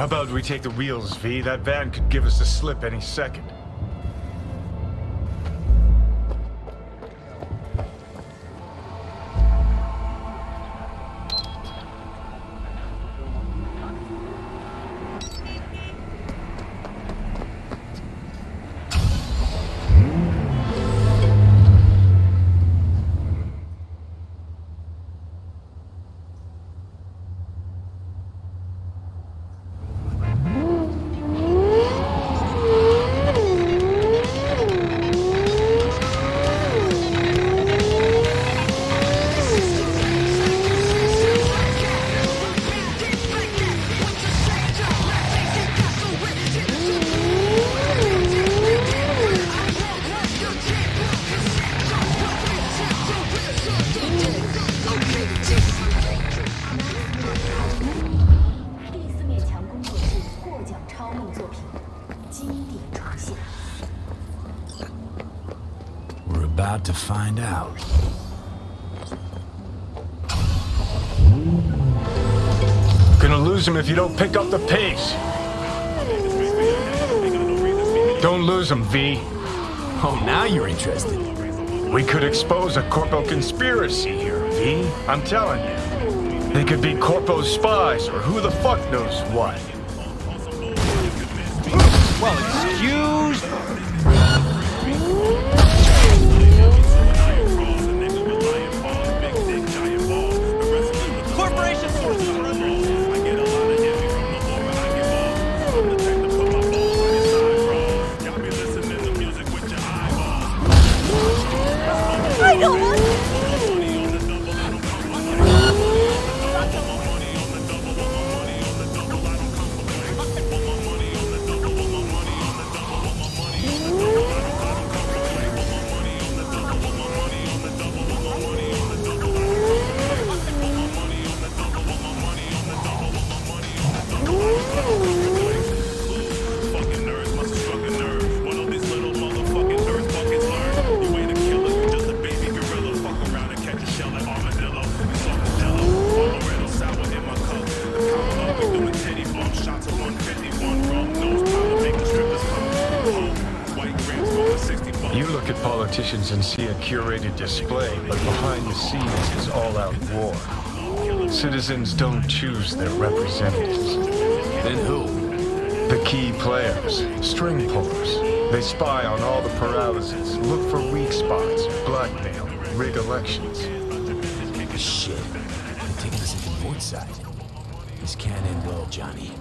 How about we take the wheels, V? That van could give us a slip any second. We're about to find out. Gonna lose him if you don't pick up the pace. Don't lose him, V. Oh, now you're interested. We could expose a Corpo conspiracy here, V. I'm telling you. They could be Corpo's spies, or who the fuck knows what. Well, excuse... Corporation forces are under... I don't want to. You look at politicians and see a curated display, but behind the scenes is all-out war. Citizens don't choose their representatives. Then who? The key players, string pullers. They spy on all the Peralezes, look for weak spots, blackmail, rig elections. Shit. They're taking us into port side. This can't end well, Johnny.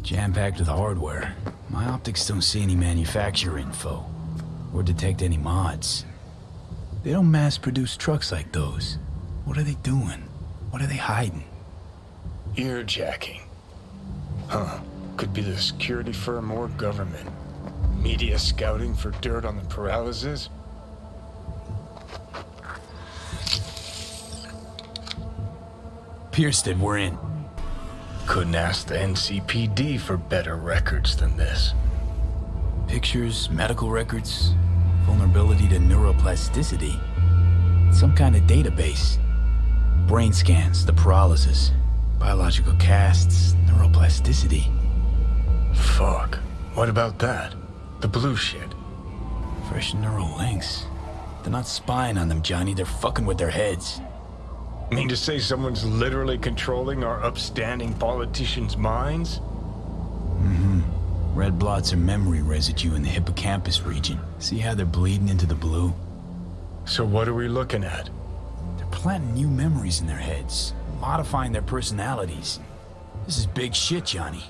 Jam-packed with hardware. My optics don't see any manufacturer info, or detect any mods. They don't mass-produce trucks like those. What are they doing? What are they hiding? Earjacking. Huh. Could be the security firm or government. Media scouting for dirt on the Peralezes? Piersted, we're in. Couldn't ask the NCPD for better records than this. Pictures, medical records, vulnerability to neuroplasticity. Some kind of database. Brain scans, the Peralezes, biological casts, neuroplasticity. Fuck. What about that? The blue shit. Fresh neural links. They're not spying on them, Johnny. They're fucking with their heads. Mean to say someone's literally controlling our upstanding politicians' minds? Red blots are memory residue in the hippocampus region. See how they're bleeding into the blue? So what are we looking at? They're planting new memories in their heads, modifying their personalities. This is big shit, Johnny.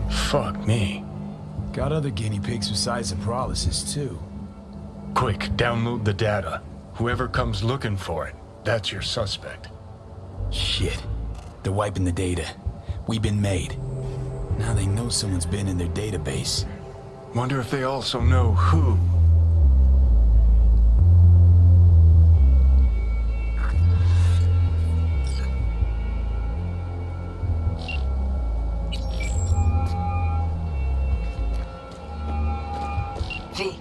Fuck me. Got other guinea pigs besides the Peralezes, too. Quick, download the data. Whoever comes looking for it, that's your suspect. Shit. They're wiping the data. We've been made. Now they know someone's been in their database. Wonder if they also know who. V,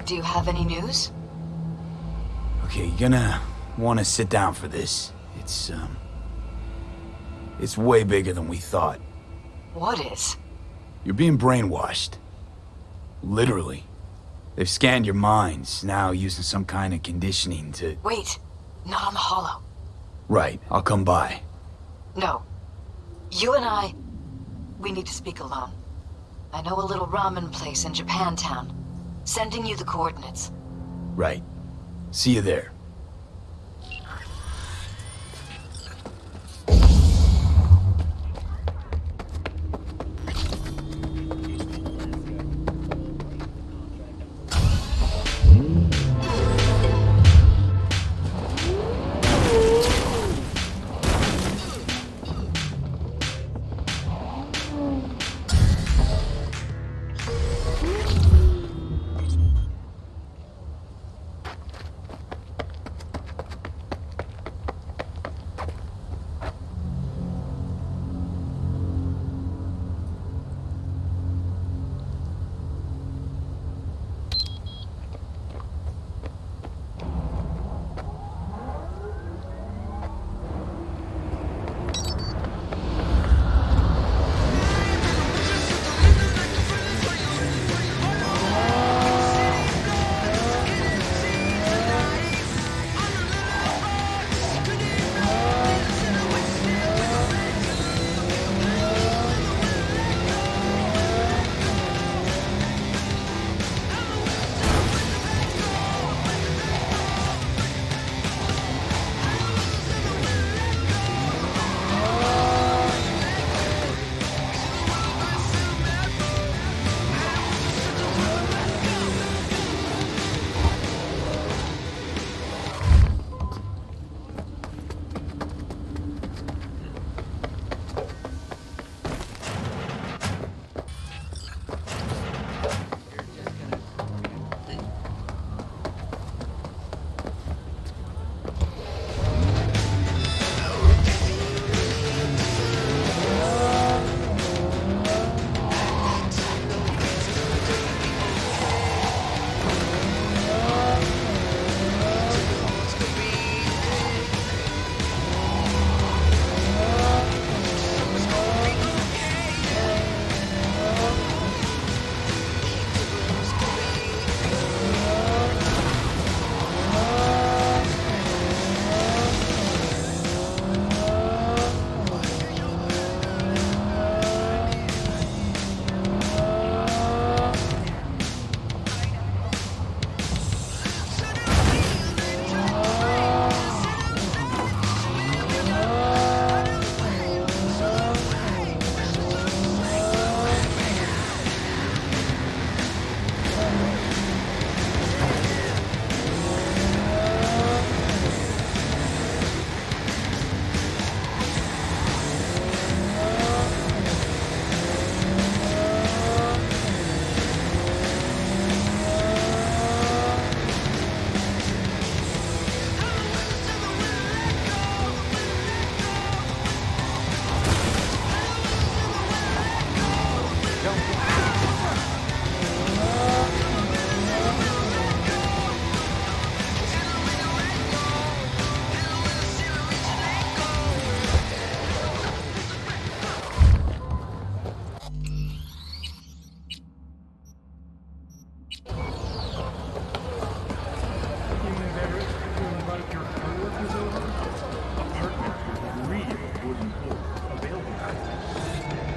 do you have any news? Okay, you're gonna want to sit down for this. It's way bigger than we thought. What is? You're being brainwashed. Literally. They've scanned your minds, now using some kind of conditioning to... Wait, not on the holo. Right, I'll come by. No. You and I, we need to speak alone. I know a little ramen place in Japantown. Sending you the coordinates. Right. See you there.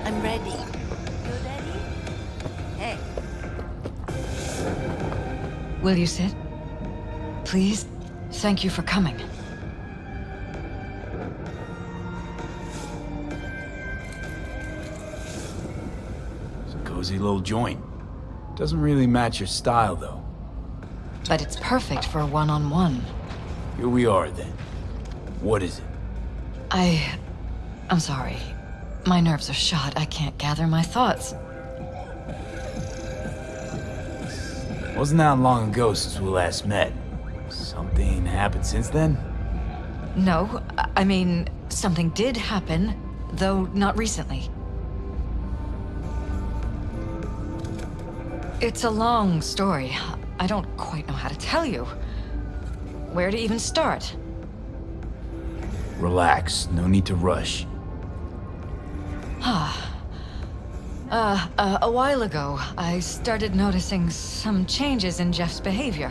I'm ready. You ready? Hey. Will you sit? Please? Thank you for coming. It's a cozy little joint. Doesn't really match your style, though. But it's perfect for a one-on-one. Here we are, then. What is it? I'm sorry. My nerves are shot. I can't gather my thoughts. Wasn't that long ago since we last met. Something happened since then? No, I mean, something did happen, though not recently. It's a long story. I don't quite know how to tell you. Where to even start? Relax. No need to rush. A while ago, I started noticing some changes in Jeff's behavior.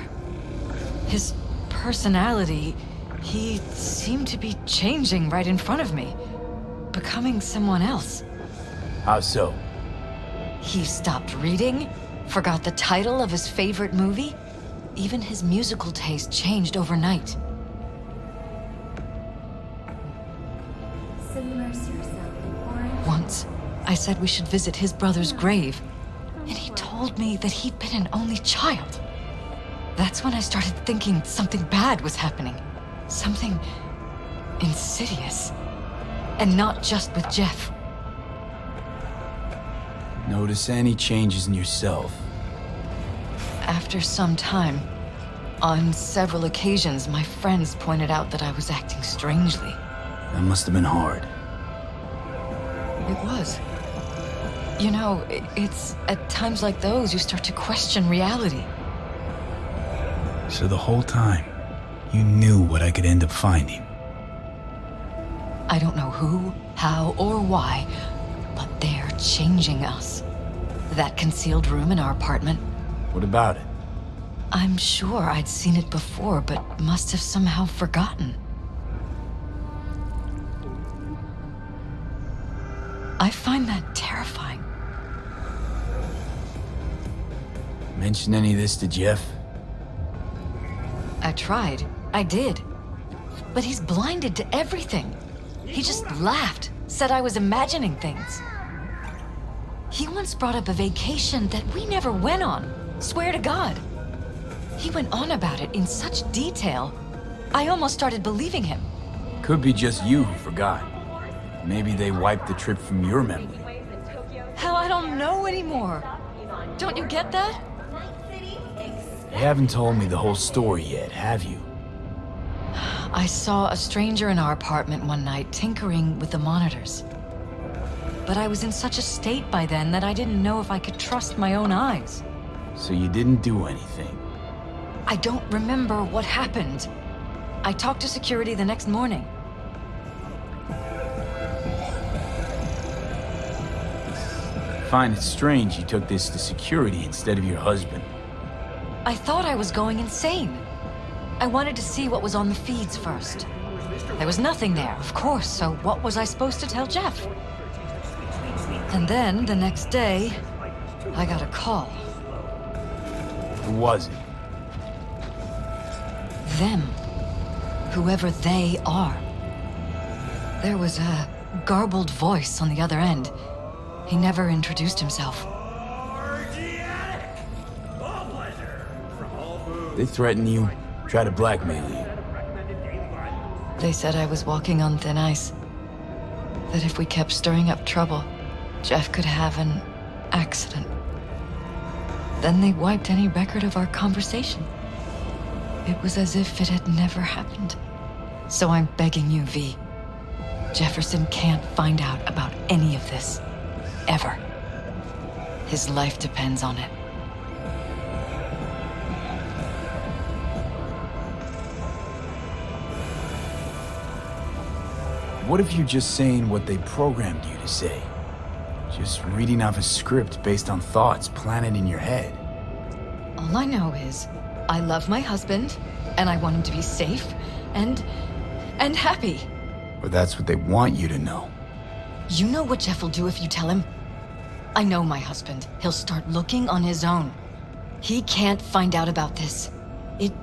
His personality, he seemed to be changing right in front of me, becoming someone else. How so? He stopped reading, forgot the title of his favorite movie. Even his musical taste changed overnight. Submerge yourself in orange. Once, I said we should visit his brother's grave, and he told me that he'd been an only child. That's when I started thinking something bad was happening. Something insidious. And not just with Jeff. Notice any changes in yourself? After some time, on several occasions, my friends pointed out that I was acting strangely. That must have been hard. It was. You know, it's at times like those you start to question reality. So the whole time, you knew what I could end up finding. I don't know who, how, or why, but they're changing us. That concealed room in our apartment, What about it? I'm sure I'd seen it before, but must have somehow forgotten. I find that terrifying. Mention any of this to Jeff? I tried. I did. But he's blinded to everything. He just laughed, said I was imagining things. He once brought up a vacation that we never went on. Swear to God. He went on about it in such detail. I almost started believing him. Could be just you who forgot. Maybe they wiped the trip from your memory. Hell, I don't know anymore. Don't you get that? You haven't told me the whole story yet, have you? I saw a stranger in our apartment one night tinkering with the monitors. But I was in such a state by then that I didn't know if I could trust my own eyes. So you didn't do anything? I don't remember what happened. I talked to security the next morning. Find it strange you took this to security instead of your husband. I thought I was going insane. I wanted to see what was on the feeds first. There was nothing there, of course, so what was I supposed to tell Jeff? And then, the next day, I got a call. Who was it? Them. Whoever they are. There was a garbled voice on the other end. He never introduced himself. They threaten you, try to blackmail you. They said I was walking on thin ice. That if we kept stirring up trouble, Jeff could have an accident. Then they wiped any record of our conversation. It was as if it had never happened. So I'm begging you, V. Jefferson can't find out about any of this. Ever. His life depends on it. What if you're just saying what they programmed you to say? Just reading off a script based on thoughts planted in your head. All I know is, I love my husband, and I want him to be safe, and happy. Or that's what they want you to know. You know what Jeff will do if you tell him? I know my husband. He'll start looking on his own. He can't find out about this. It'd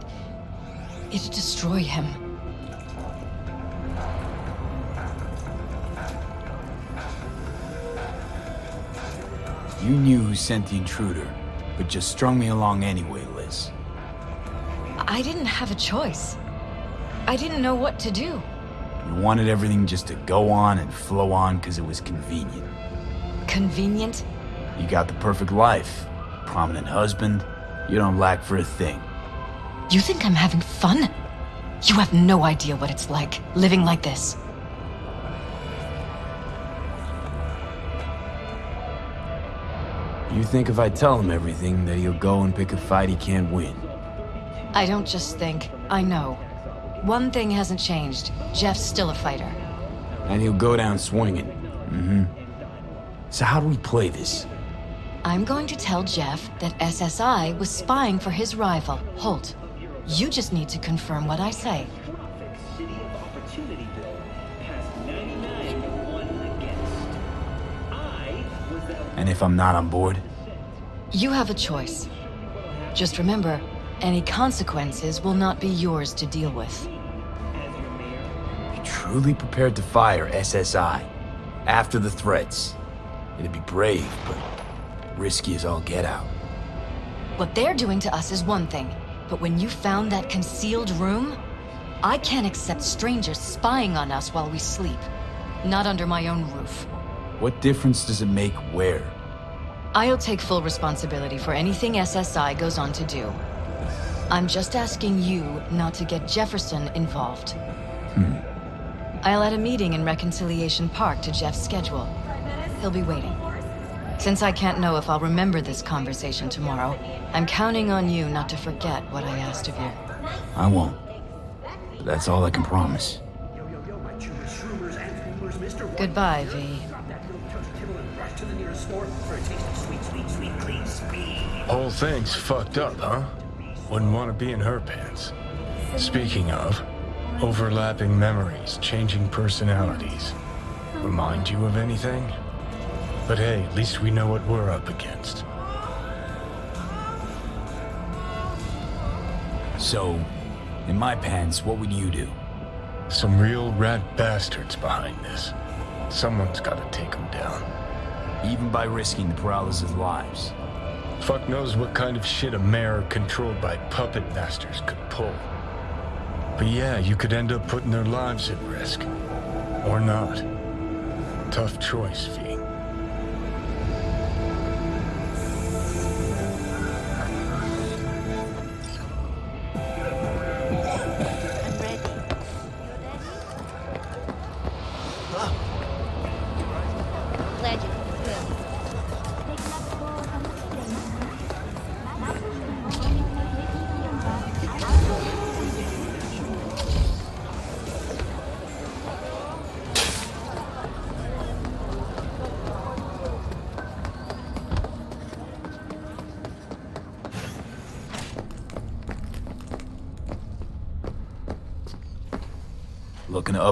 destroy him. You knew who sent the intruder, but just strung me along anyway, Liz. I didn't have a choice. I didn't know what to do. You wanted everything just to go on and flow on because it was convenient. Convenient? You got the perfect life. Prominent husband. You don't lack for a thing. You think I'm having fun? You have no idea what it's like, living like this. You think if I tell him everything, that he'll go and pick a fight he can't win. I don't just think, I know. One thing hasn't changed. Jeff's still a fighter. And he'll go down swinging. Mm-hmm. So how do we play this? I'm going to tell Jeff that SSI was spying for his rival, Holt. You just need to confirm what I say. And if I'm not on board? You have a choice. Just remember, any consequences will not be yours to deal with. You're truly prepared to fire SSI after the threats. It'd be brave, but risky as all get out. What they're doing to us is one thing, but when you found that concealed room, I can't accept strangers spying on us while we sleep. Not under my own roof. What difference does it make where? I'll take full responsibility for anything SSI goes on to do. I'm just asking you not to get Jefferson involved. I'll add a meeting in Reconciliation Park to Jeff's schedule. He'll be waiting. Since I can't know if I'll remember this conversation tomorrow, I'm counting on you not to forget what I asked of you. I won't. But that's all I can promise. Goodbye, V. Whole thing's fucked up, huh? Wouldn't want to be in her pants. Speaking of, overlapping memories, changing personalities. Remind you of anything? But hey, at least we know what we're up against. So, in my pants, what would you do? Some real rat bastards behind this. Someone's gotta take them down. Even by risking the Peralez's lives. Fuck knows what kind of shit a mayor controlled by puppet masters could pull. But yeah, you could end up putting their lives at risk. Or not. Tough choice, V. I'm ready. You ready? Glad you could. Looking up